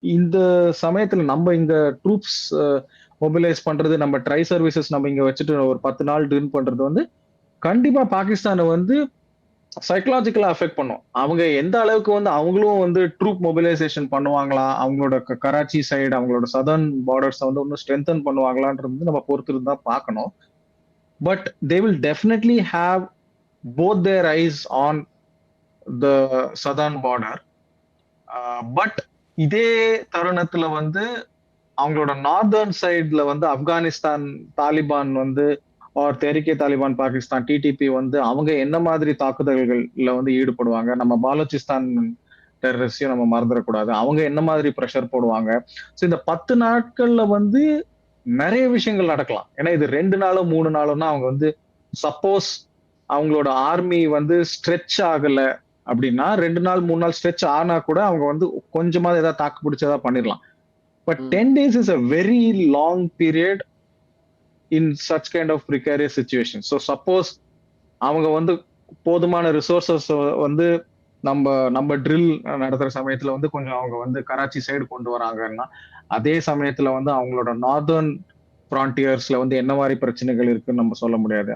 இந்த சமயத்துல நம்ம இங்க ட்ரூப்ஸ் மொபிலைஸ் பண்றது, நம்ம ட்ரை சர்வீசஸ் நம்ம இங்க வச்சுட்டு ஒரு 10 நாள் ட்ரில் பண்றது வந்து, கண்டிப்பா பாகிஸ்தான வந்து சைக்காலஜிக்கலா அஃபெக்ட் பண்ணும். அவங்க எந்த அளவுக்கு வந்து அவங்களும் வந்து ட்ரூப் மொபிலைசேஷன் பண்ணுவாங்களா? அவங்களோட கராச்சி சைடு, அவங்களோட சதர்ன் பார்டர்ஸ வந்து இன்னும் ஸ்ட்ரெங்தன் பண்ணுவாங்களான்றது வந்து நம்ம பொறுத்திருந்து தான் பார்க்கணும். But they will definitely have both there eyes on the southern border. But இதே தருணத்துல வந்து அவங்களோட நார்தர்ன் சைடுல வந்து ஆப்கானிஸ்தான் தாலிபான் வந்து ஆர் தெஹ்ரிகே தாலிபான் பாகிஸ்தான் டிடிபி வந்து அவங்க என்ன மாதிரி தாக்குதல்கள்ல வந்து ஈடுபடுவாங்க? நம்ம பாலூச்சிஸ்தான் டெரரிஸ்டையும் நம்ம மறந்துடக்கூடாது. அவங்க என்ன மாதிரி பிரஷர் போடுவாங்க? ஸோ இந்த 10 நாட்கள்ல வந்து நெறைய விஷயங்கள் நடக்கலாம். ஏன்னா இது 2 நாளோ, 3 நாளோன்னா அவங்க வந்து சப்போஸ் அவங்களோட ஆர்மி வந்து ஸ்ட்ரெச் ஆகல அப்படின்னா 2 நாள், 3 நாள் ஸ்ட்ரெச் ஆனா கூட அவங்க வந்து கொஞ்சமாவது ஏதாவது தாக்கு பிடிச்சு ஏதாவது பண்ணிரலாம். பட் ம். 10 days is a very long period in such kind of precarious situation. So suppose அவங்க வந்து போதுமான ரிசோர்ஸஸ் வந்து நம்ம நம்ம ட்ரில் நடத்துற சமயத்துல வந்து கொஞ்சம் அவங்க வந்து கராச்சி சைடு கொண்டு வராங்கன்னா, அதே சமயத்துல வந்து அவங்களோட நார்தர்ன் ஃப்ரான்டியர்ஸ்ல வந்து என்ன மாரி பிரச்சனைகள் இருக்குன்னு நம்ம சொல்ல முடியாது.